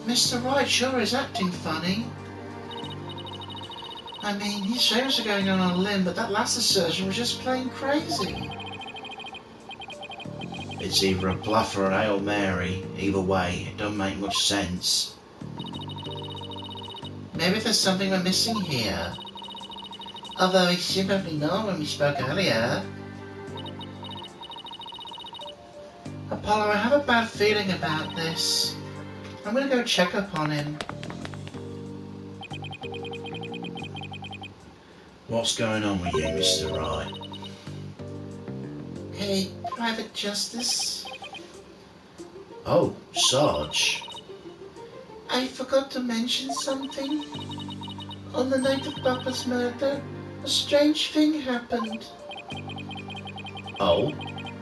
Mr. Wright sure is acting funny. I mean, he's famous for going on a limb, but that last assertion was just plain crazy. It's either a bluff or an Hail Mary. Either way, it don't make much sense. Maybe there's something we're missing here. Although he seemed to know when we spoke earlier. Apollo, I have a bad feeling about this. I'm gonna go check up on him. What's going on with you, Mr. Wright? Hey, Private Justice. Oh, Sarge. I forgot to mention something. On the night of Papa's murder, a strange thing happened. Oh?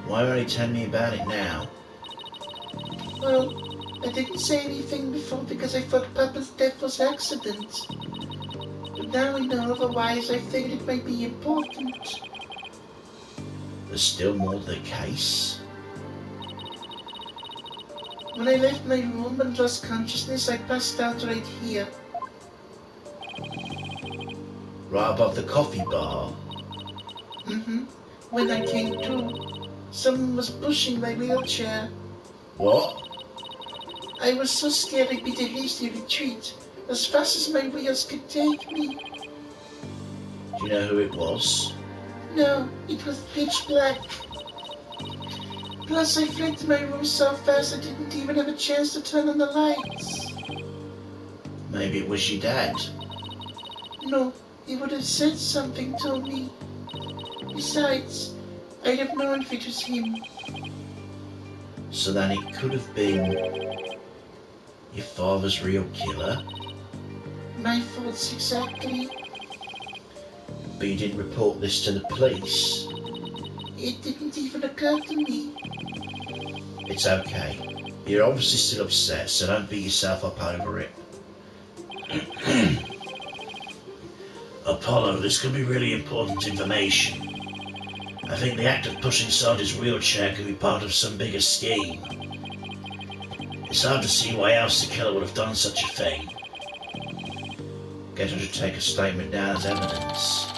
Why won't you tell me about it now? Well, I didn't say anything before because I thought Papa's death was accident. But now I know otherwise, I figured it might be important. There's still more to the case? When I left my room and lost consciousness, I passed out right here. Right above the coffee bar? When I came to, someone was pushing my wheelchair. What? I was so scared I beat a hasty retreat, as fast as my wheels could take me. Do you know who it was? No, it was pitch black. Plus, I fled to my room so fast I didn't even have a chance to turn on the lights. Maybe it was your dad. No, he would have said something to me. Besides, I'd have known if it was him. So then it could have been your father's real killer? My faults exactly. But you didn't report this to the police? It didn't even occur to me. It's okay. You're obviously still upset, so don't beat yourself up over it. Apollo, this could be really important information. I think the act of pushing Sarge's wheelchair could be part of some bigger scheme. It's hard to see why else the killer would have done such a thing. Get her to take a statement down as evidence.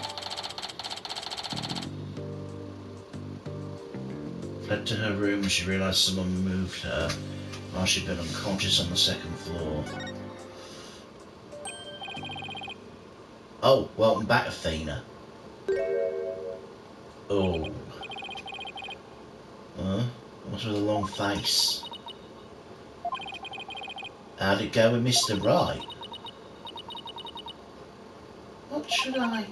Fled to her room when she realised someone moved her while she'd been unconscious on the second floor. Oh, welcome back, Athena. Oh. Huh? What's with a long face? How'd it go with Mr. Wright? What should I?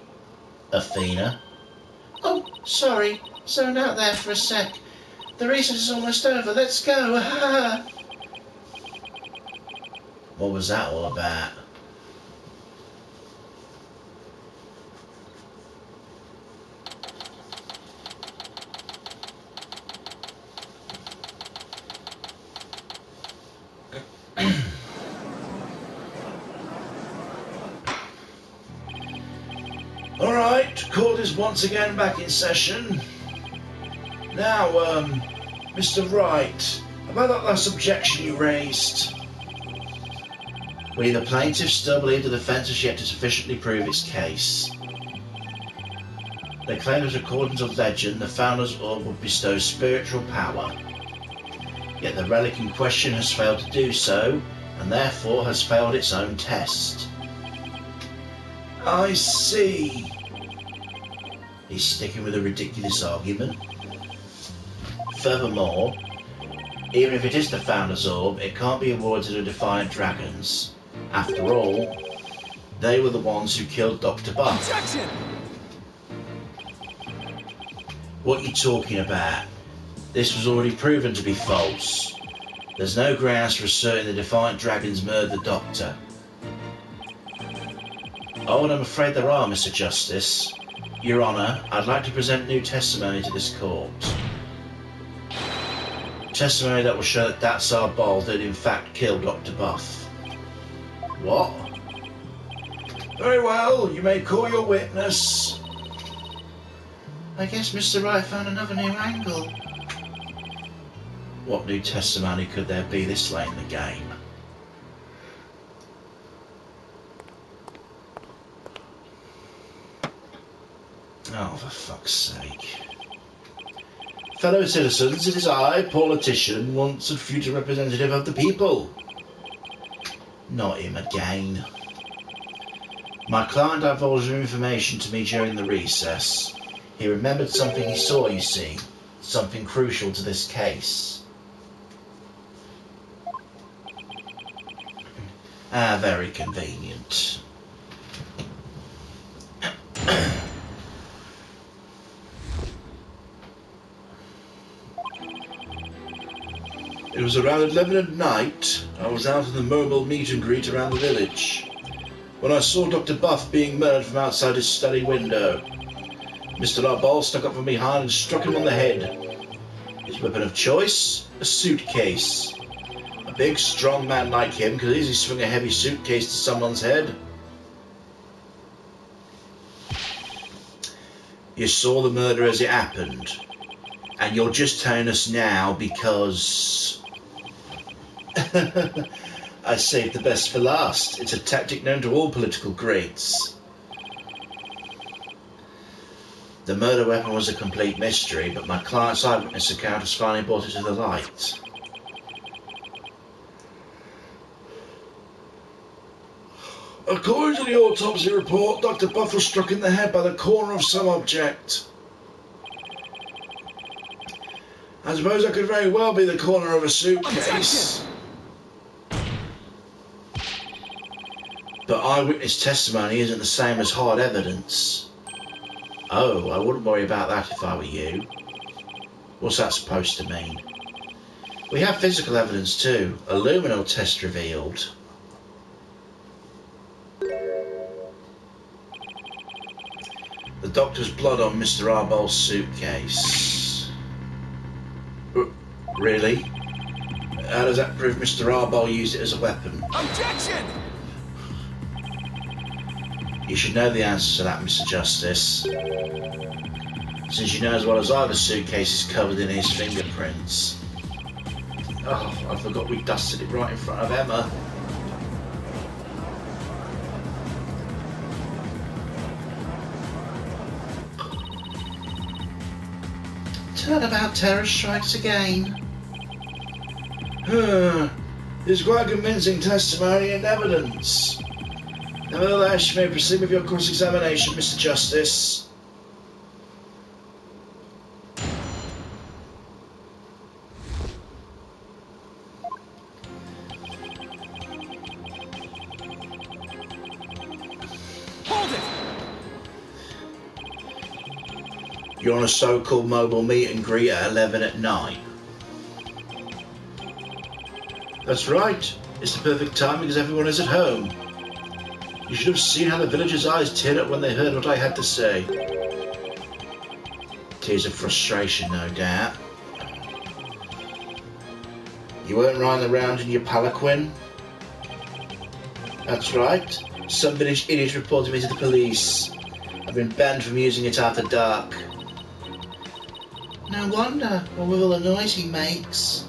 Athena? Oh, sorry. Zoned out there for a sec. The race is almost over. Let's go. What was that all about? Alright, court is once again back in session. Now, Mr. Wright, about that last objection you raised. We, the plaintiff, still believe the defence has yet to sufficiently prove its case. They claim that according to legend, the Founder's Orb would bestow spiritual power. Yet the relic in question has failed to do so, and therefore has failed its own test. I see. He's sticking with a ridiculous argument. Furthermore, even if it is the Founder's Orb, it can't be awarded to the Defiant Dragons. After all, they were the ones who killed Dr. Buck. Objection! What are you talking about? This was already proven to be false. There's no grounds for asserting the Defiant Dragons murdered the Doctor. Oh, and I'm afraid there are, Mr. Justice. Your Honour, I'd like to present new testimony to this court. Testimony that will show that Datsar Ball did in fact kill Dr. Buff. What? Very well, you may call your witness. I guess Mr. Wright found another new angle. What new testimony could there be this late in the game? Oh, for fuck's sake. Fellow citizens, it is I, politician, once and future representative of the people. Not him again. My client divulged information to me during the recess. He remembered something he saw, you see. Something crucial to this case. Ah, very convenient. It was around 11 at night. I was out in the mobile meet and greet around the village when I saw Dr. Buff being murdered from outside his study window. Mr. Arbol stuck up from behind and struck him on the head. His weapon of choice? A suitcase. A big, strong man like him could easily swing a heavy suitcase to someone's head. You saw the murder as it happened, and you're just telling us now because... I saved the best for last. It's a tactic known to all political greats. The murder weapon was a complete mystery, but my client's eyewitness account has finally brought it to the light. According to the autopsy report, Dr. Buff was struck in the head by the corner of some object. I suppose that could very well be the corner of a suitcase. But eyewitness testimony isn't the same as hard evidence. Oh, I wouldn't worry about that if I were you. What's that supposed to mean? We have physical evidence too. A luminol test revealed. The doctor's blood on Mr. Arbol's suitcase. Really? How does that prove Mr. Arbol used it as a weapon? Objection! You should know the answer to that, Mr. Justice. Since you know as well as I the suitcase is covered in his fingerprints. Oh, I forgot we dusted it right in front of Emma. Turnabout terror strikes again. It's quite convincing testimony and evidence. Nevertheless, you may proceed with your cross-examination, Mr. Justice. Hold it! You're on a so-called mobile meet and greet at 11 at night. That's right. It's the perfect time because everyone is at home. You should have seen how the villagers' eyes teared up when they heard what I had to say. Tears of frustration, no doubt. You weren't riding around in your palanquin? That's right. Some village idiot reported me to the police. I've been banned from using it after dark. No wonder, what with all the noise he makes.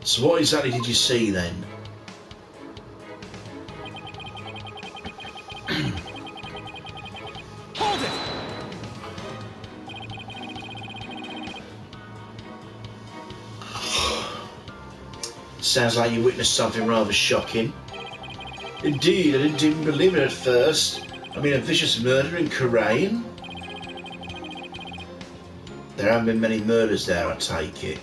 So what exactly did you see then? Hold it! Sounds like you witnessed something rather shocking. Indeed, I didn't even believe it at first. I mean, a vicious murder in Karain? There haven't been many murders there, I take it.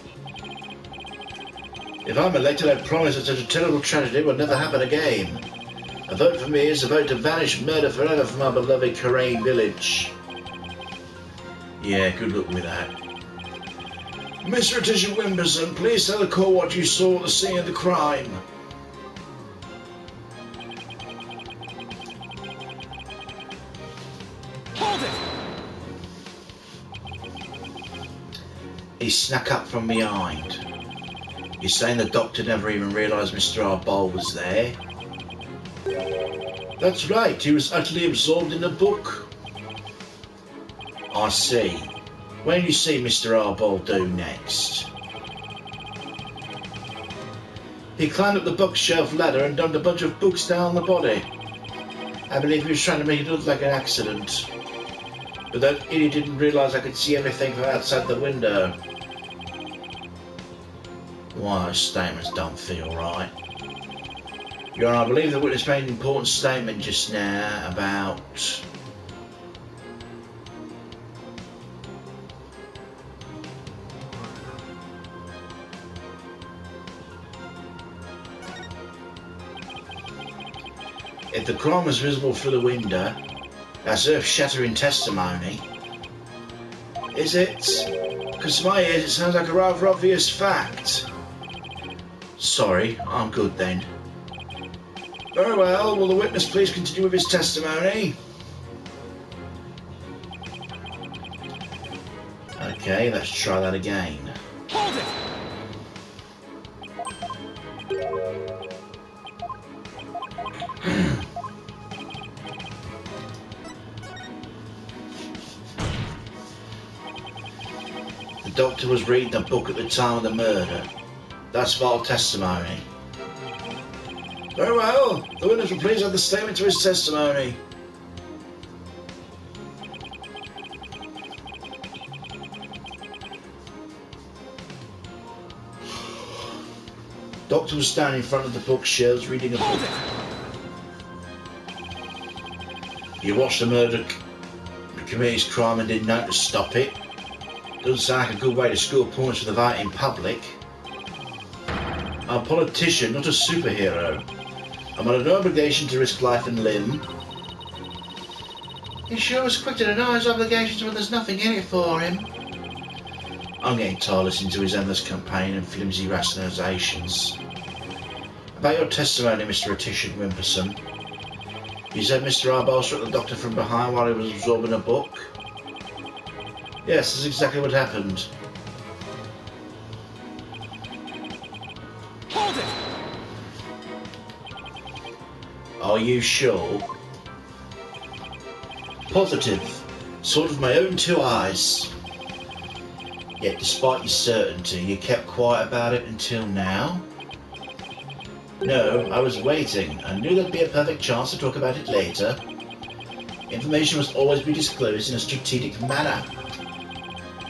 If I'm elected, I promise that such a terrible tragedy will never happen again. A vote for me is a vote to banish murder forever from our beloved Karain village. Yeah, good luck with that. Mr. Letitia Wimberson, please tell the court what you saw at the scene of the crime. Hold it! He snuck up from behind. You're saying the doctor never even realised Mr. Arbol was there? That's right, he was utterly absorbed in the book. I see. When you see Mr. Arbol do next? He climbed up the bookshelf ladder and dumped a bunch of books down the body. I believe he was trying to make it look like an accident. But that idiot didn't realise I could see everything from outside the window. Why, those statements don't feel right. Your Honour, I believe the witness made an important statement just now about... If the crime was visible through the window, that's earth-shattering testimony. Is it? Because to my ears it sounds like a rather obvious fact. Sorry, I'm good then. Very well, will the witness please continue with his testimony? Okay, let's try that again. Hold it! The doctor was reading a book at the time of the murder. That's vital testimony. Very well, the witness will please add the statement to his testimony. Doctor was standing in front of the bookshelves reading a book. You watched the murder commit his crime and didn't know to stop it. Doesn't sound like a good way to score points for the fight in public. I'm a politician, not a superhero. I'm under no obligation to risk life and limb. He sure was quick to deny his obligations when there's nothing in it for him. I'm getting tired listening to his endless campaign and flimsy rationalisations. About your testimony, Mr. Attition Wimperson. You said Mr. Arbol struck the doctor from behind while he was absorbing a book? Yes, that's exactly what happened. Hold it! Are you sure? Positive. Sort of my own two eyes. Yet despite your certainty, you kept quiet about it until now? No, I was waiting. I knew there'd be a perfect chance to talk about it later. Information must always be disclosed in a strategic manner,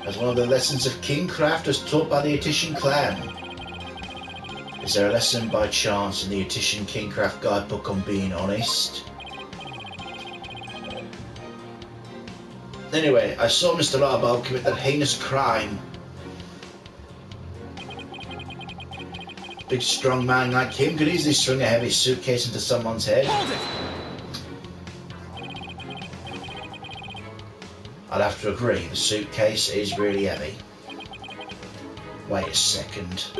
as one of the lessons of kingcraft as taught by the Attition clan. Is there a lesson by chance in the Attition Kingcraft guidebook on being honest? Anyway, I saw Mr. Arbol commit that heinous crime. Big strong man like him could easily swing a heavy suitcase into someone's head. Hold it! I'd have to agree, the suitcase is really heavy. Wait a second.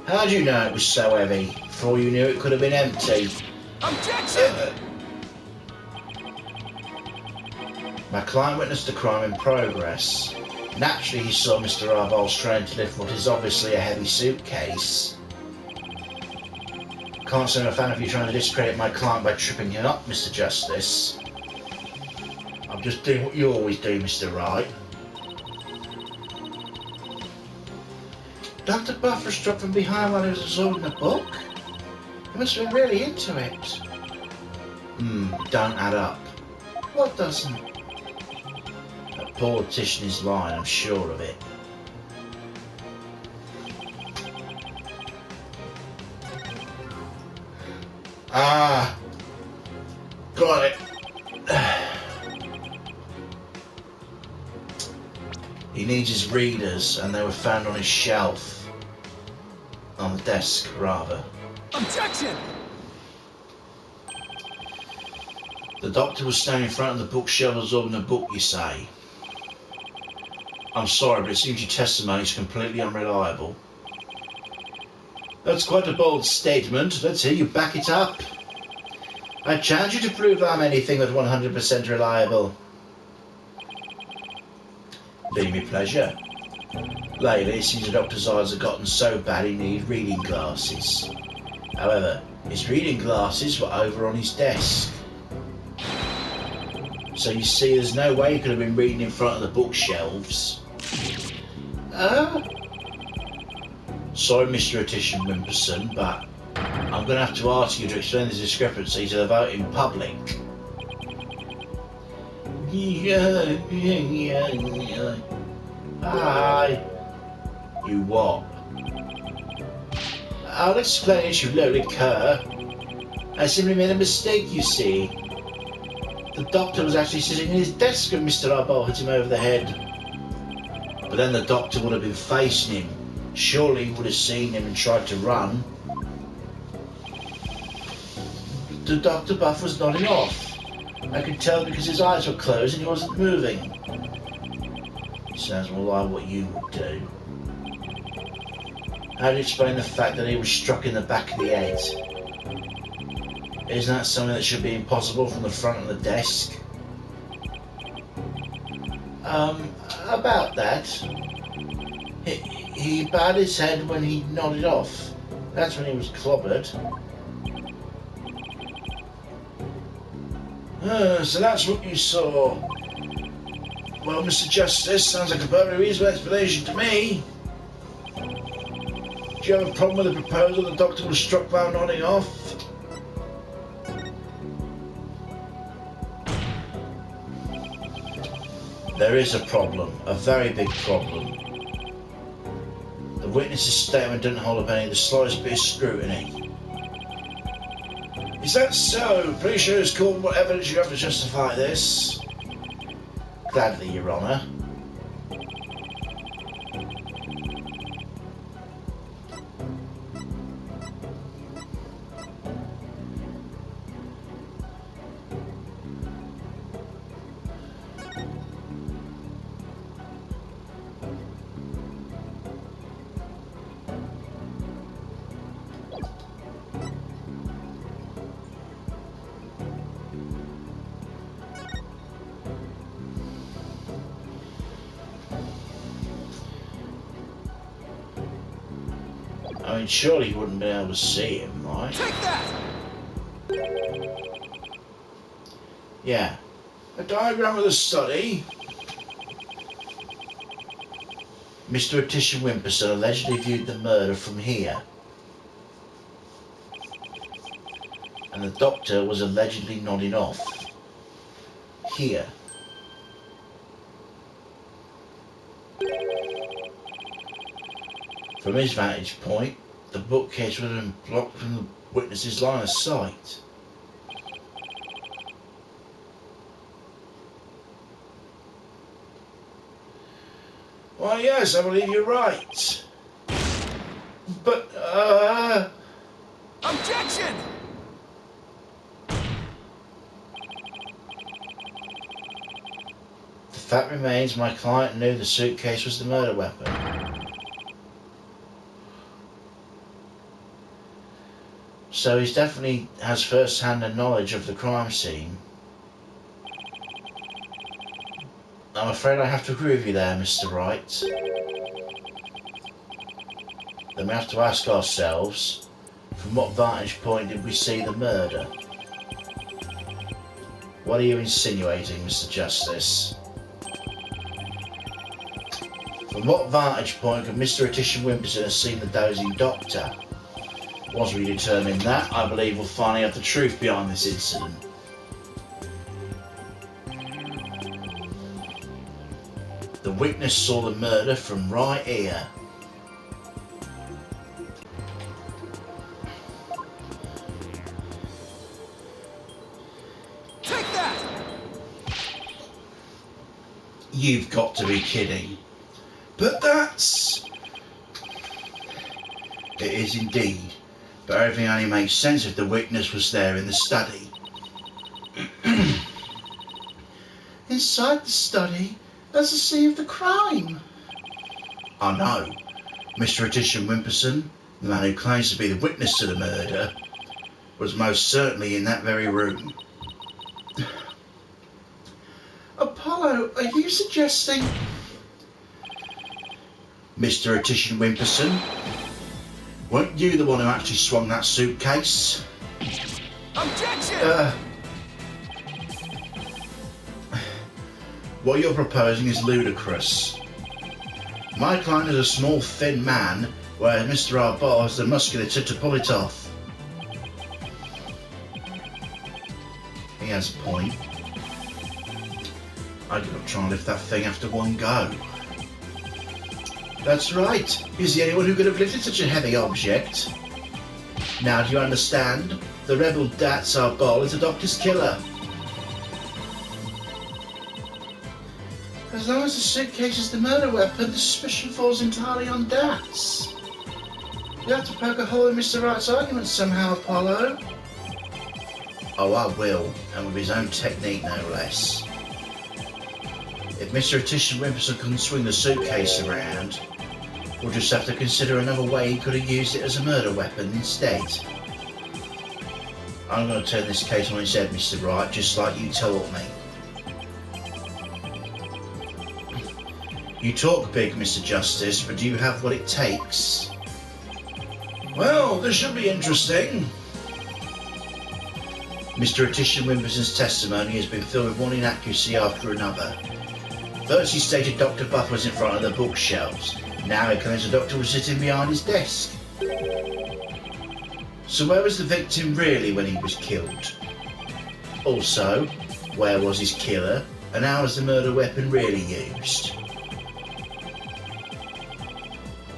How do you know it was so heavy? For all you knew, it could have been empty. Objection! My client witnessed a crime in progress. Naturally, he saw Mr. Arbol trying to lift what is obviously a heavy suitcase. Can't say I'm a fan of you trying to discredit my client by tripping him up, Mr. Justice. I'm just doing what you always do, Mr. Wright. Dr. Buffer struck from behind while he was absorbing the book? He must have been really into it. Don't add up. What doesn't? That politician is lying, I'm sure of it. Ah! Got it! He needs his readers, and they were found on his shelf. On the desk, rather. Objection! The doctor was standing in front of the bookshelf absorbing a book, you say? I'm sorry, but it seems your testimony is completely unreliable. That's quite a bold statement. Let's hear you back it up. I challenge you to prove I'm anything but 100% reliable. Be me pleasure. Lately, it seems the doctor's eyes have gotten so bad he needed reading glasses. However, his reading glasses were over on his desk. So you see, there's no way he could have been reading in front of the bookshelves. Sorry, Mr. Attition Wimperson, but I'm going to have to ask you to explain the discrepancy to the voting public. Hi. You what? I'll explain it, you loaded cur. I simply made a mistake, you see. The doctor was actually sitting in his desk when Mr. Arbol hit him over the head. But then the doctor would have been facing him. Surely he would have seen him and tried to run. The Dr. Buff was nodding off. I could tell because his eyes were closed and he wasn't moving. Sounds more like what you would do. How do you explain the fact that he was struck in the back of the head? Isn't that something that should be impossible from the front of the desk? About that. He bowed his head when he nodded off. That's when he was clobbered. So that's what you saw. Well, Mr. Justice, sounds like a perfectly reasonable explanation to me. Do you have a problem with the proposal the doctor was struck while nodding off? There is a problem, a very big problem. The witness's statement didn't hold up any of the slightest bit of scrutiny. Is that so? Pretty sure it's called what evidence you have to justify this. Gladly, Your Honour. I mean, surely you wouldn't be able to see him, right? Take that! Yeah. A diagram of the study. Mr. Atisha Wimperson allegedly viewed the murder from here. And the doctor was allegedly nodding off. Here. From his vantage point, the bookcase would have been blocked from the witness's line of sight. Why, yes, I believe you're right. But, Objection! the fact remains my client knew the suitcase was the murder weapon. So he definitely has first-hand knowledge of the crime scene. I'm afraid I have to agree with you there, Mr. Wright. Then we have to ask ourselves, from what vantage point did we see the murder? What are you insinuating, Mr. Justice? From what vantage point could Mr. Atisha Wimperson have seen the dozing doctor? Once we determine that, I believe we'll finally have the truth behind this incident. The witness saw the murder from right here. Take that! You've got to be kidding. But that's... It is indeed. But everything only makes sense if the witness was there in the study. Inside the study, there's the scene of the crime. I know. Mr. Atisha Wimperson, the man who claims to be the witness to the murder, was most certainly in that very room. Apollo, are you suggesting... Mr. Atisha Wimperson, weren't you the one who actually swung that suitcase? Objection! What you're proposing is ludicrous. My client is a small, thin man, whereas Mr. Arbol has the musculature to pull it off. has a point. I could not try and lift that thing after one go. That's right. He's the only one who could have lifted such a heavy object. Now do you understand? The rebel Datsar Bol is the Doctor's killer. As long as the suitcase is the murder weapon, the suspicion falls entirely on Dats. You have to poke a hole in Mr. Wright's argument somehow, Apollo. Oh, I will, and with his own technique no less. If Mr. Attition Wimperson couldn't swing the suitcase around, we'll just have to consider another way he could have used it as a murder weapon instead. I'm going to turn this case on its head, Mr. Wright, just like you taught me. You talk big, Mr. Justice, but do you have what it takes? Well, this should be interesting. Mr. Attition Wimperson's testimony has been filled with one inaccuracy after another. First he stated Dr. Buff was in front of the bookshelves. Now he claims the Doctor was sitting behind his desk. So where was the victim really when he was killed? Also, where was his killer, and how was the murder weapon really used?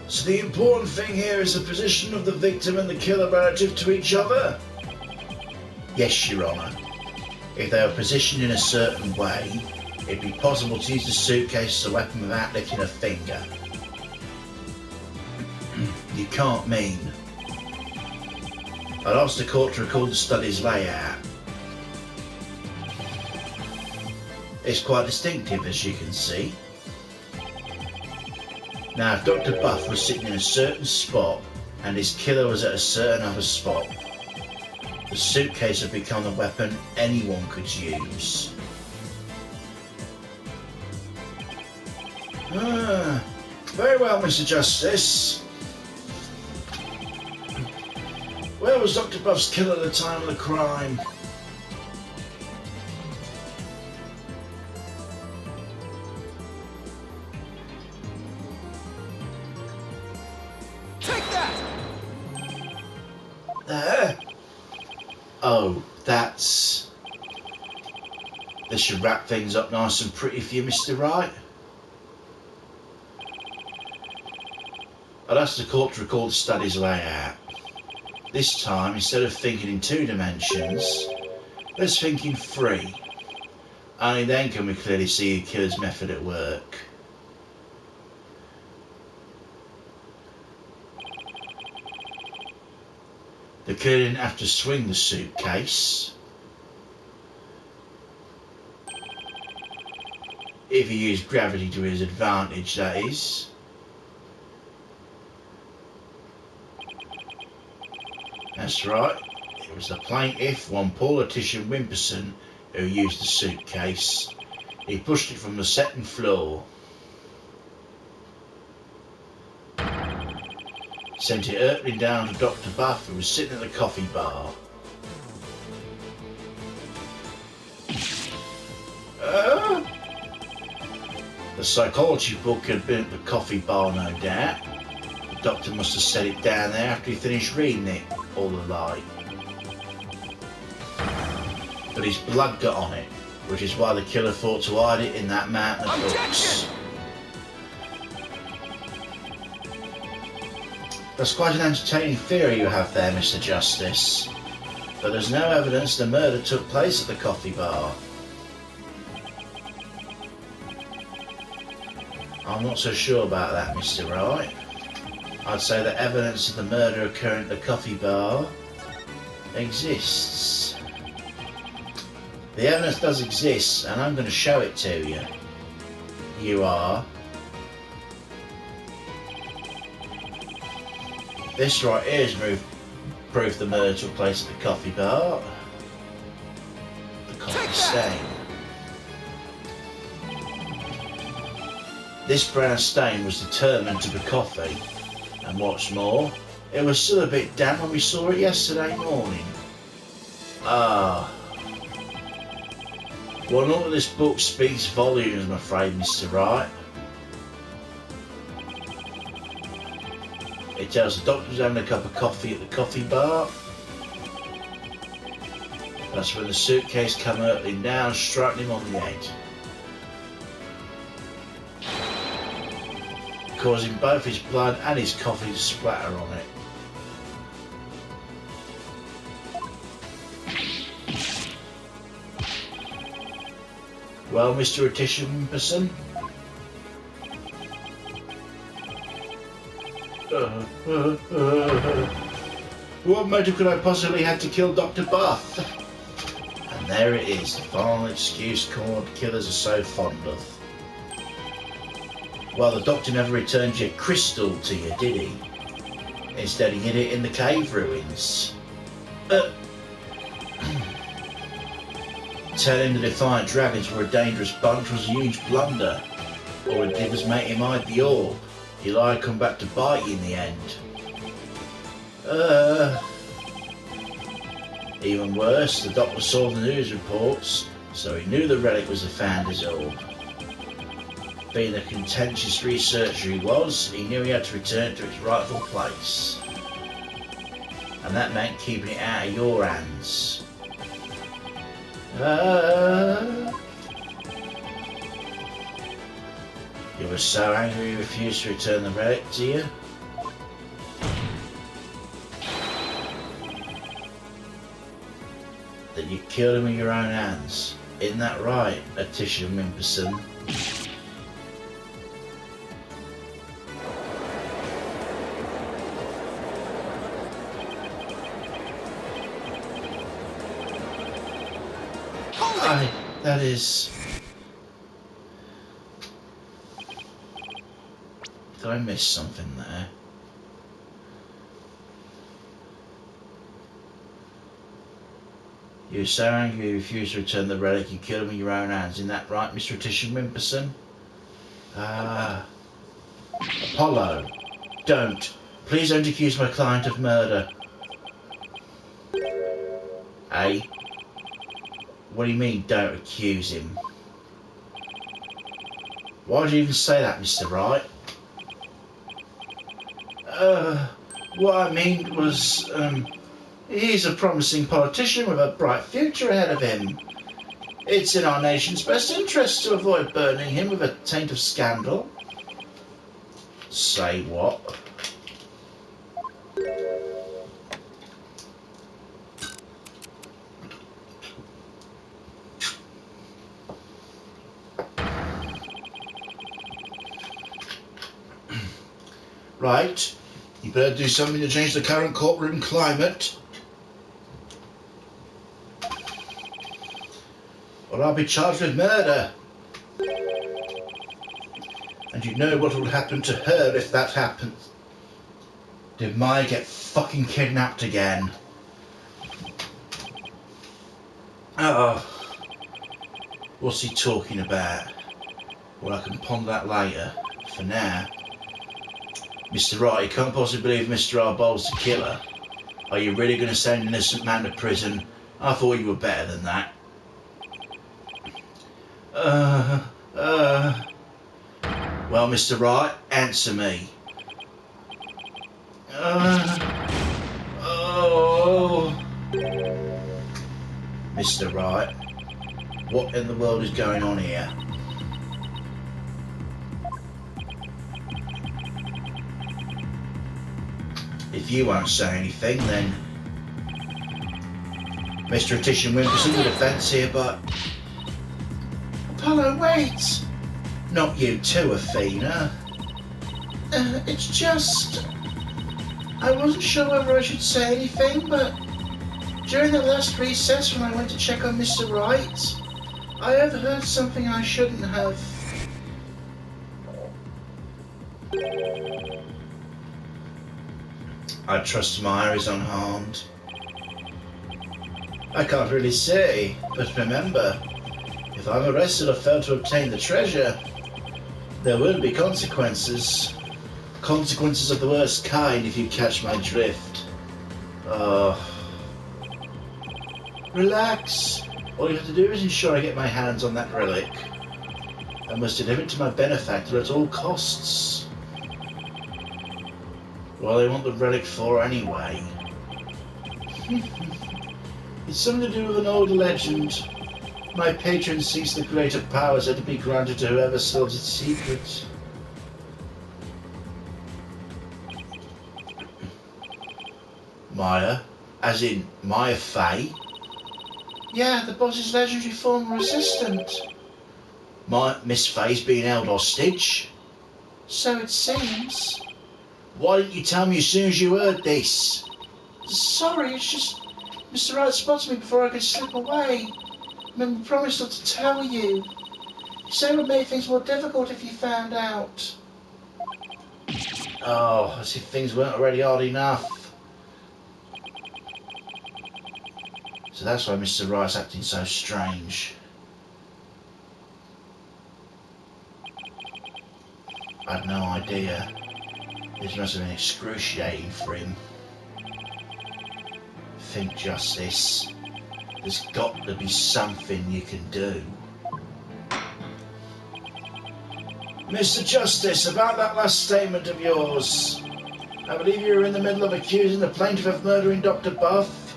So the important thing here is the position of the victim and the killer relative to each other? Yes, Your Honour. If they were positioned in a certain way, it'd be possible to use the suitcase as a weapon without lifting a finger. You can't mean. I'd ask the court to recall the study's layout. It's quite distinctive, as you can see. Now, if Dr. Buff was sitting in a certain spot and his killer was at a certain other spot, the suitcase had become a weapon anyone could use. Very well, Mr. Justice. Where was Dr. Buff's killer at the time of the crime? Take that! There? Oh, that's... This should wrap things up nice and pretty for you, Mr. Wright. I'd ask the court to recall the study's layout. This time, instead of thinking in 2 dimensions, let's think in 3. Only then can we clearly see the killer's method at work. The killer didn't have to swing the suitcase. If he used gravity to his advantage, that is. That's right, it was the plaintiff, one Paul Attition Wimperson, who used the suitcase. He pushed it from the 2nd floor. Sent it hurtling down to Dr. Buff, who was sitting at the coffee bar. The psychology book had been at the coffee bar, no doubt. The doctor must have set it down there after he finished reading it, all the like. But his blood got on it, which is why the killer thought to hide it in that mountain of books. That's quite an entertaining theory you have there, Mr. Justice. But there's no evidence the murder took place at the coffee bar. I'm not so sure about that, Mr. Wright. I'd say that evidence of the murder occurring at the coffee bar exists. The evidence does exist, and I'm going to show it to you. You are. This right here is proof the murder took place at the coffee bar. The coffee stain. This brown stain was determined to be coffee, and what's more, it was still a bit damp when we saw it yesterday morning. Ah. Well, none of this book speaks volumes, I'm afraid, Mr. Wright. It tells the doctor was having a cup of coffee at the coffee bar. That's when the suitcase come hurtling down, striking him on the head, causing both his blood and his coffee to splatter on it. Well, Mr. Atishimperson? What motive could I possibly have to kill Dr. Buff? And there it is, the final excuse cornered killers are so fond of. Well, the doctor never returned your crystal to you, did he? Instead, he hid it in the cave ruins. Telling the Defiant Dragons were a dangerous bunch was a huge blunder. All it did was make him hide the orb. He lied, come back to bite you in the end. Even worse, the doctor saw the news reports, so he knew the relic was the Founder's orb. Being the contentious researcher he was, he knew he had to return it to its rightful place. And that meant keeping it out of your hands. You were so angry you refused to return the relic to you? That you killed him with your own hands. Isn't that right, Atishimperson? That is... Did I miss something there? You were so angry you refused to return the relic, you killed him with your own hands. Isn't that right, Mr. Atishimperson? Apollo, don't. Please don't accuse my client of murder. Eh? What do you mean, don't accuse him? Why did you even say that, Mr. Wright? What I mean was, he's a promising politician with a bright future ahead of him. It's in our nation's best interest to avoid burning him with a taint of scandal. Say what? Right, you better do something to change the current courtroom climate. Or I'll be charged with murder. And you know what will happen to her if that happens. Did Maya get fucking kidnapped again? Oh. What's he talking about? Well, I can ponder that later. For now. Mr. Wright, you can't possibly believe Mr. Arbol's the killer. Are you really going to send an innocent man to prison? I thought you were better than that. Well, Mr. Wright, answer me. Mr. Wright, what in the world is going on here? If you won't say anything, then... Mr. Atishimperson, the defence here, but... Apollo, wait! Not you too, Athena. It's just... I wasn't sure whether I should say anything, but... During the last recess when I went to check on Mr. Wright, I overheard something I shouldn't have. I trust Maya is unharmed. I can't really say, but remember, if I'm arrested or fail to obtain the treasure, there will be consequences. Consequences of the worst kind, if you catch my drift. Relax. All you have to do is ensure I get my hands on that relic. I must deliver it to my benefactor at all costs. What do they want the relic for anyway? It's something to do with an old legend. My patron seeks the greater powers that to be granted to whoever solves its secret. Maya? As in Maya Fey? Yeah, the boss's legendary former assistant. Miss Fey's being held hostage? So it seems. Why didn't you tell me as soon as you heard this? Sorry, it's just Mr. Wright spotted me before I could slip away. And he promised not to tell you. He said it would make things more difficult if you found out. Oh, as if things weren't already hard enough. So that's why Mr. Wright's acting so strange. I had no idea. This must have been excruciating for him. Think, Justice. There's got to be something you can do. Mr. Justice, about that last statement of yours. I believe you were in the middle of accusing the plaintiff of murdering Dr. Buff.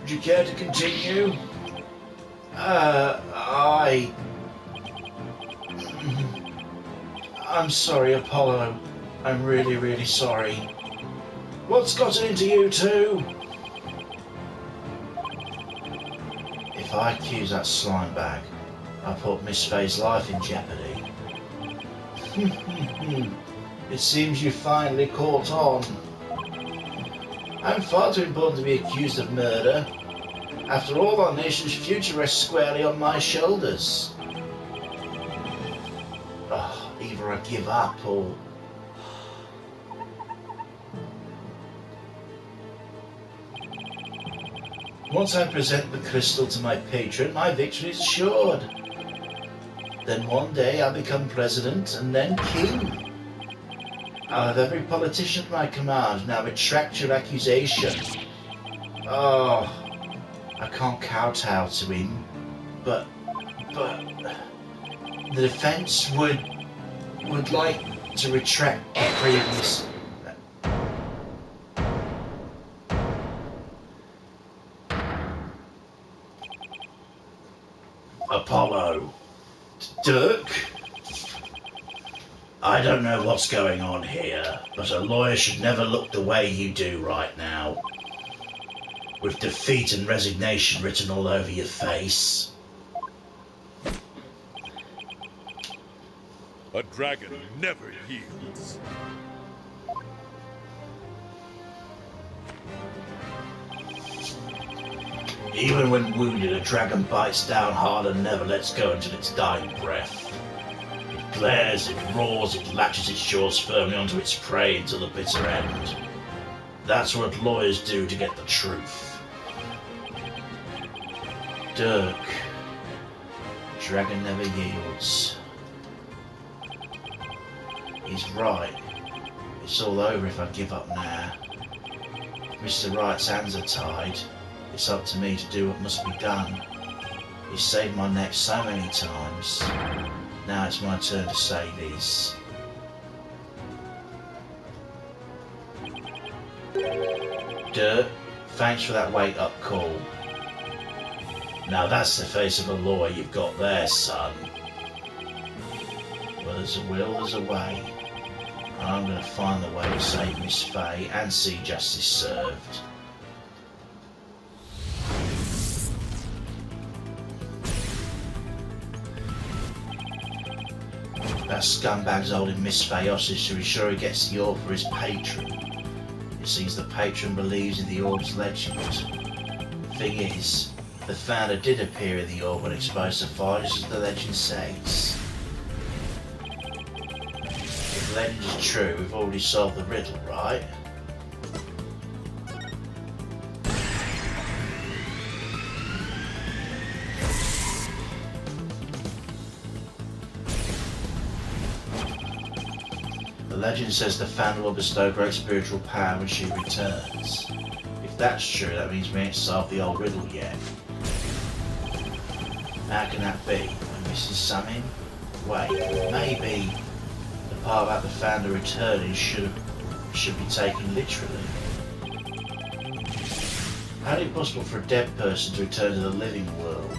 Would you care to continue? I'm sorry, Apollo. I'm really, really sorry. What's gotten into you two? If I accuse that slime bag, I put Miss Fey's life in jeopardy. It seems you finally caught on. I'm far too important to be accused of murder. After all, our nation's future rests squarely on my shoulders. Oh, either I give up or... Once I present the crystal to my patron, my victory is assured. Then one day I'll become president and then king. I'll have every politician at my command. Now retract your accusation. Oh, I can't kowtow to him, but the defense would like to retract the previous. Apollo. Dirk? I don't know what's going on here, but a lawyer should never look the way you do right now. With defeat and resignation written all over your face. A dragon never yields. Even when wounded, a dragon bites down hard and never lets go until its dying breath. It glares, it roars, it latches its jaws firmly onto its prey until the bitter end. That's what lawyers do to get the truth. Dirk. Dragon never yields. He's right. It's all over if I give up now. Mr. Wright's hands are tied. It's up to me to do what must be done. He's saved my neck so many times. Now it's my turn to save his. Dirk, thanks for that wake-up call. Now that's the face of a lawyer you've got there, son. Well, there's a will, there's a way. And I'm going to find the way to save Miss Fey and see justice served. That scumbag's holding Miss Fey hostage to ensure he gets the orb for his patron. It seems the patron believes in the orb's legend. The thing is, the founder did appear in the orb and exposed the fire just as the legend says. If the legend is true, we've already solved the riddle, right? The legend says the founder will bestow great spiritual power when she returns. If that's true, that means we ain't solved the old riddle yet. How can that be? Am I missing something? Wait, maybe the part about the founder returning should be taken literally. How is it possible for a dead person to return to the living world?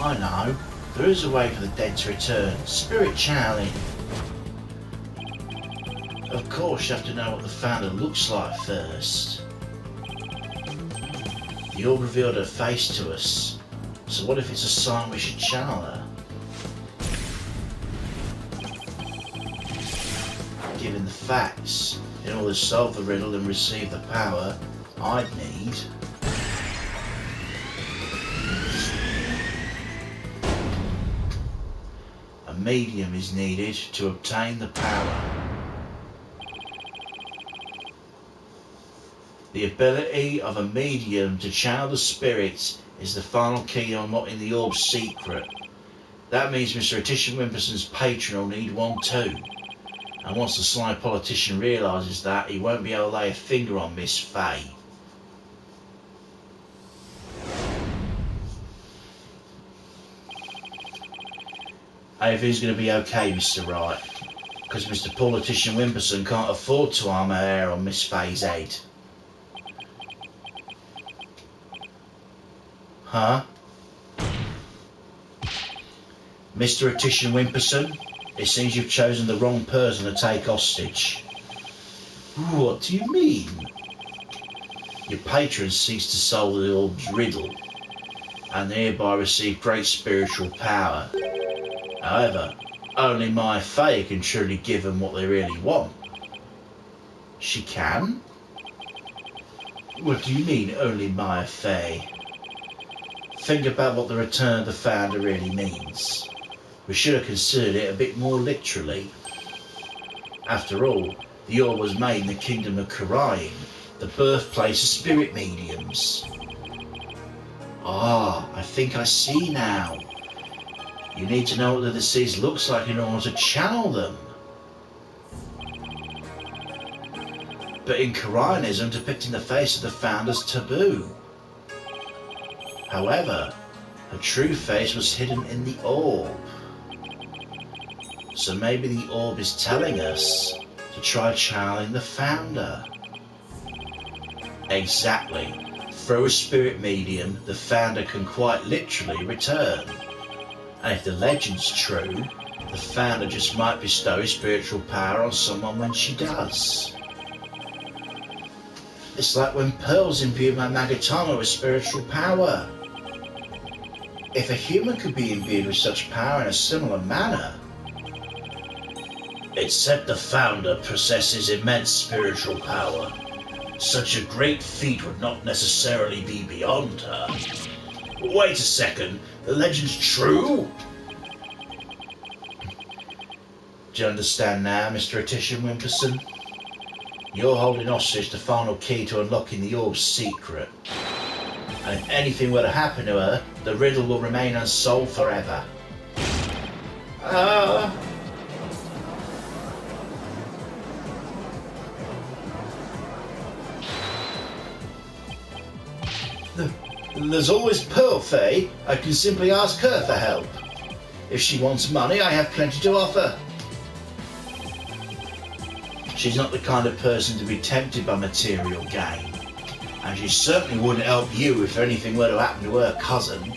I know. There is a way for the dead to return. Spirit channeling. Of course, you have to know what the founder looks like first. The orb revealed her face to us. So what if it's a sign we should channel her? Given the facts, in order to solve the riddle and receive the power I'd need, a medium is needed to obtain the power. The ability of a medium to channel the spirits is the final key to unlocking the orb's secret. That means Mr. Attition Wimperson's patron will need one too. And once the sly politician realises that, he won't be able to lay a finger on Miss Faye. Everything's going to be okay, Mr. Wright, because Mr. Politician Wimperson can't afford to armour hair on Miss Faye's head. Huh? Mr. Attition Wimperson, it seems you've chosen the wrong person to take hostage. What do you mean? Your patron seeks to solve the orb's riddle, and hereby receive great spiritual power. However, only my Faye can truly give them what they really want. She can? What do you mean, only my Faye? Think about what the return of the founder really means. We should have considered it a bit more literally. After all, the orb was made in the kingdom of Karain, the birthplace of spirit mediums. Ah, I think I see now. You need to know what the deceased looks like in order to channel them. But in Karainism, depicting the face of the founder's taboo. However, her true face was hidden in the orb. So maybe the orb is telling us to try channeling the founder. Exactly. Through a spirit medium, the founder can quite literally return. And if the legend's true, the founder just might bestow spiritual power on someone when she does. It's like when pearls imbued my Magatama with spiritual power. If a human could be imbued with such power in a similar manner, it's said the founder possesses immense spiritual power. Such a great feat would not necessarily be beyond her. Wait a second, the legend's true? Do you understand now, Mr. Attition Wimperson? You're holding hostage the final key to unlocking the orb's secret. And if anything were to happen to her, the riddle will remain unsolved forever. There's always Pearl Faye. I can simply ask her for help. If she wants money, I have plenty to offer. She's not the kind of person to be tempted by material gain. And she certainly wouldn't help you if anything were to happen to her cousin.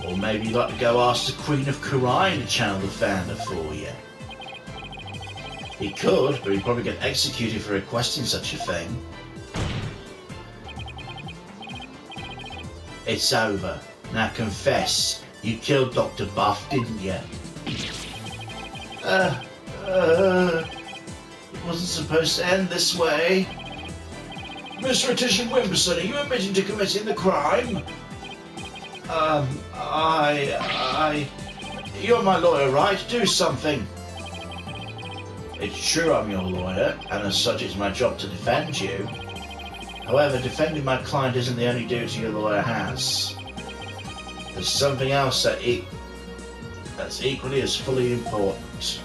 Or maybe you'd like to go ask the Queen of Karain to channel the founder for you. He could, but he'd probably get executed for requesting such a thing. It's over. Now confess, you killed Dr. Buff, didn't you? It wasn't supposed to end this way. Mr. Attition Wimperson, are you admitting to committing the crime? You're my lawyer, right? Do something. It's true I'm your lawyer, and as such it's my job to defend you. However, defending my client isn't the only duty a lawyer has. There's something else that's equally as fully important,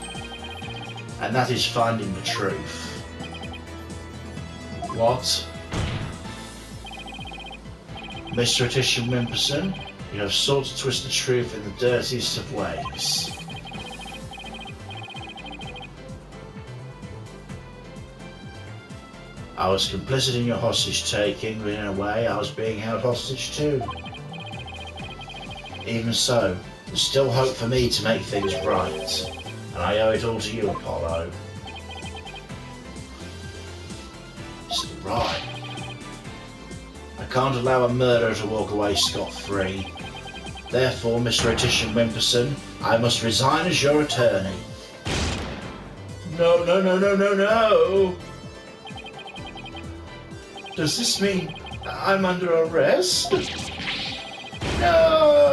and that is finding the truth. What? Mr. Attition Wimperson, You have sought to twist the truth in the dirtiest of ways. I was complicit in your hostage taking, but in a way I was being held hostage too. Even so, there's still hope for me to make things right, and I owe it all to you, Apollo. Mr. Right. I can't allow a murderer to walk away scot-free. Therefore, Mr. Attition Wimperson, I must resign as your attorney. No, no, no, no, no, no! Does this mean I'm under arrest? No!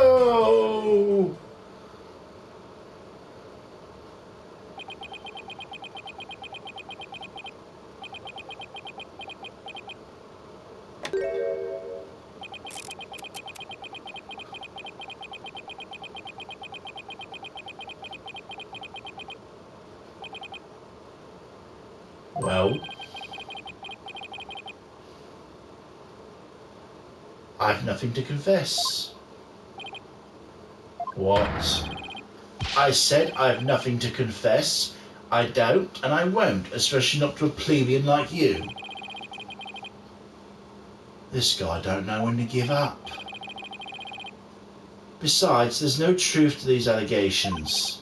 Well, I've nothing to confess. What? I said I've nothing to confess. I don't, and I won't, especially not to a plebeian like you. This guy don't know when to give up. Besides, there's no truth to these allegations.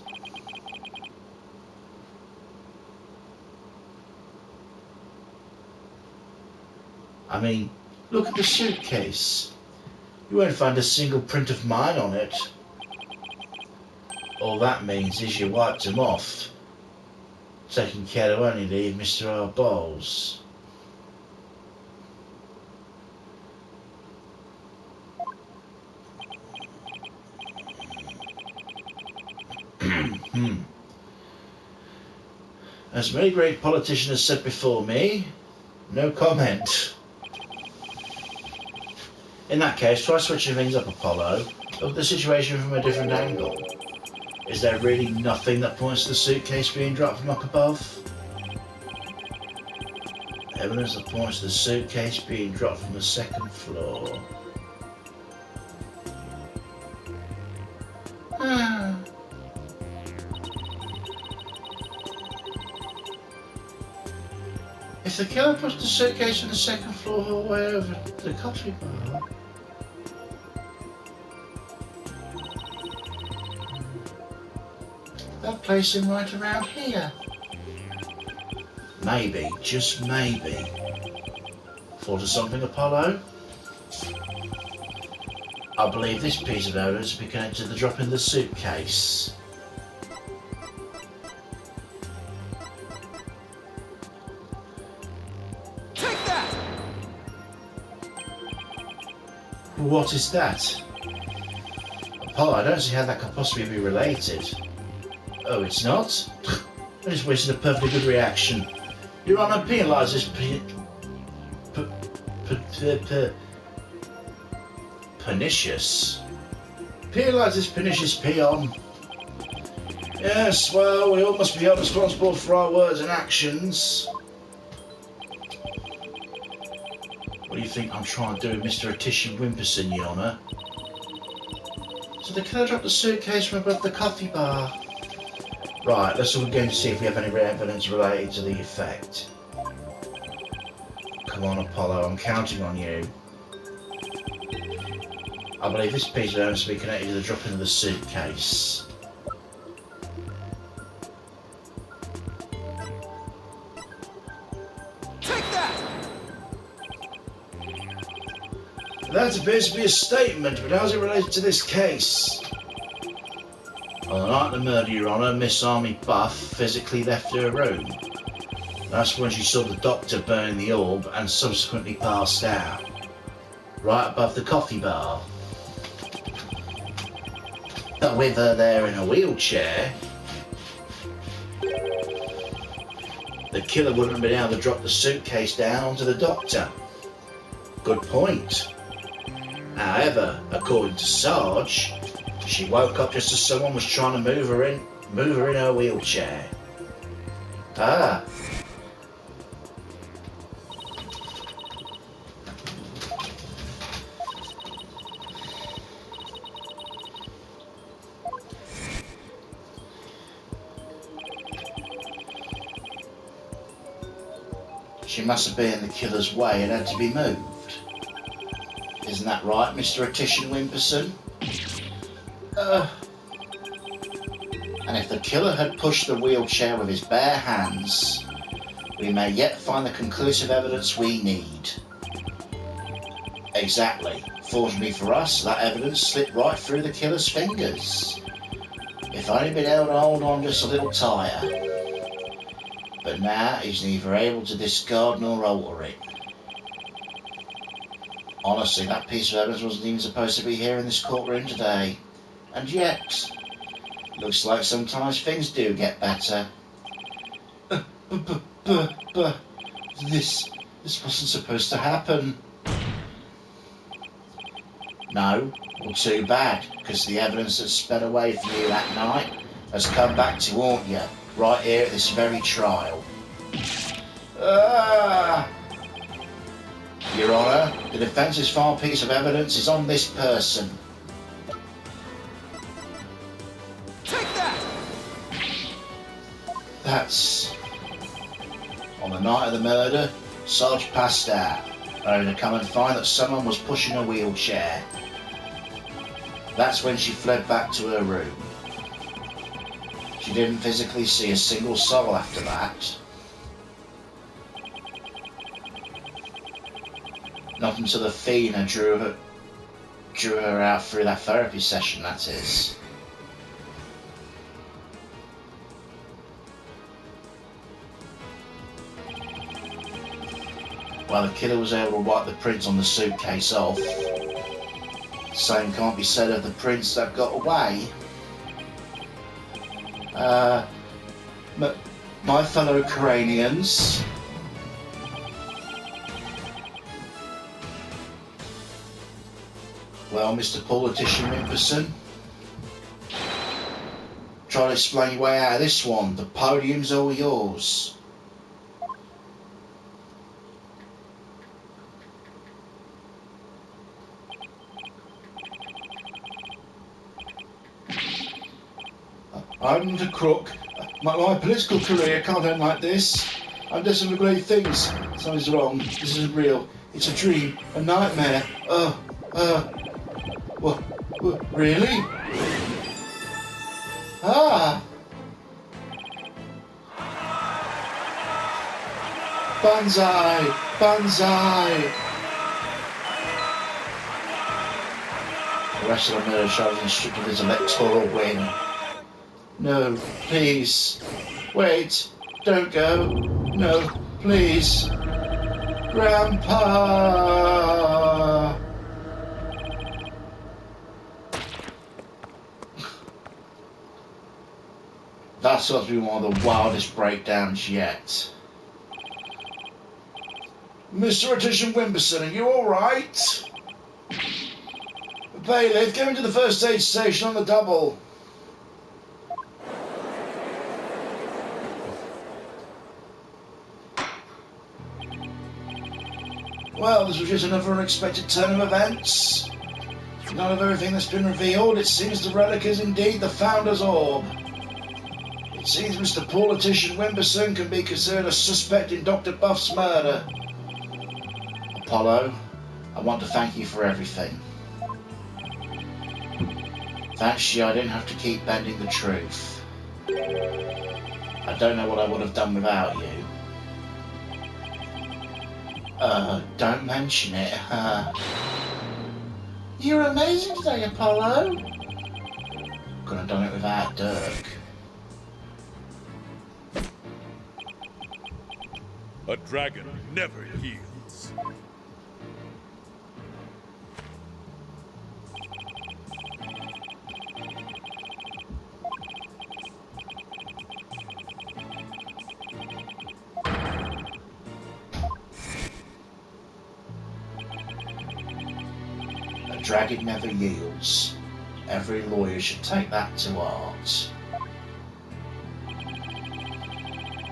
I mean, look at the suitcase. You won't find a single print of mine on it. All that means is you wiped him off, taking care to only leave Mr. R. Bowles. As many great politicians have said before me, no comment. In that case, try switching things up, Apollo. Look at the situation from a different angle. Is there really nothing that points to the suitcase being dropped from up above? Evidence that points to the suitcase being dropped from the second floor. If the killer puts the suitcase on the second floor hallway over the coffee bar, they'll place him right around here. Maybe, just maybe. Thought of something, Apollo? I believe this piece of evidence to be connected to the drop in the suitcase. Take that! What is that? Apollo, I don't see how that could possibly be related. Oh, it's not? I just wasted a perfectly good reaction. Your Honour, penalise this pernicious. Penalise this pernicious peon. Yes, well, we all must be held responsible for our words and actions. What do you think I'm trying to do with Mr. Attition Wimperson, Your Honour? So the killer dropped the suitcase from above the coffee bar. Right, let's all go and see if we have any evidence related to the effect. Come on, Apollo, I'm counting on you. I believe this piece of evidence to be connected to the dropping of the suitcase. Take that! That appears to be a statement, but how's it related to this case? On the night of the murder, Your Honour, Miss Army Buff physically left her room. That's when she saw the doctor burning the orb and subsequently passed out. Right above the coffee bar. But with her there in a wheelchair, the killer wouldn't have been able to drop the suitcase down onto the doctor. Good point. However, according to Sarge, she woke up just as someone was trying to move her in her wheelchair. Ah. She must have been in the killer's way and had to be moved. Isn't that right, Mr. Attition Wimperson? And if the killer had pushed the wheelchair with his bare hands, we may yet find the conclusive evidence we need. Exactly. Fortunately for us, that evidence slipped right through the killer's fingers. If only been able to hold on just a little tighter. But now he's neither able to discard nor alter it. Honestly, that piece of evidence wasn't even supposed to be here in this courtroom today. And yet, looks like sometimes things do get better. But this wasn't supposed to happen. No, well, too bad, because the evidence that sped away from you that night has come back to haunt you, right here at this very trial. Your Honour, the defence's final piece of evidence is on this person. Take that! That's... On the night of the murder, Sarge passed out, only to come and find that someone was pushing a wheelchair. That's when she fled back to her room. She didn't physically see a single soul after that. Not until the fiend drew her out through that therapy session, that is. While the killer was able to wipe the prints on the suitcase off, same can't be said of the prints that got away. My fellow Cranians. Well, Mr. Politician Wimperson, try to explain your way out of this one. The podium's all yours. I'm not a crook. My political career can't end like this. I've done some great things. Something's wrong. This isn't real. It's a dream. A nightmare. What? Really? Ah! BANZAI! BANZAI! The rest of the murder charge is stripped of his electoral win. No, please. Wait. Don't go. No, please. Grandpa! That's got to be one of the wildest breakdowns yet. Mr. Attition Wimperson, are you alright? Bailiff, get into the first aid station on the double. Well, this was just another unexpected turn of events. None of everything that's been revealed, it seems the relic is indeed the Founder's Orb. It seems Mr. Politician Wimperson can be considered a suspect in Dr. Buff's murder. Apollo, I want to thank you for everything. Thanks to you, I didn't have to keep bending the truth. I don't know what I would have done without you. Don't mention it. You're amazing today, Apollo. Couldn't have done it without Dirk. A dragon never yields. A dragon never yields. Every lawyer should take that to heart.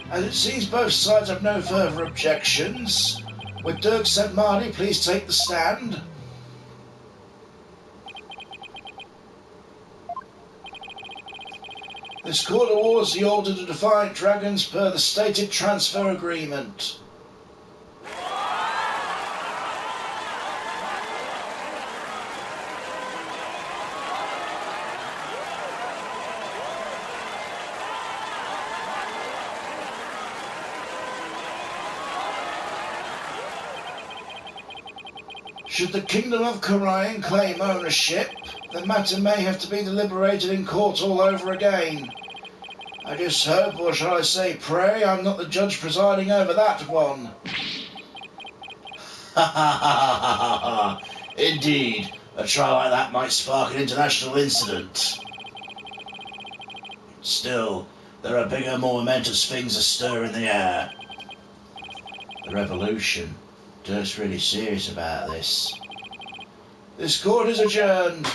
As it seems both sides have no further objections, would Dirk St. Marty please take the stand? This court awards the order to Defiant Dragons per the stated transfer agreement. Should the Kingdom of Korian claim ownership, the matter may have to be deliberated in court all over again. I just hope, or shall I say pray, I'm not the judge presiding over that one. Ha ha ha ha ha ha! Indeed, a trial like that might spark an international incident. Still, there are bigger, more momentous things astir in the air. The revolution. Dirk's really serious about this. This court is adjourned.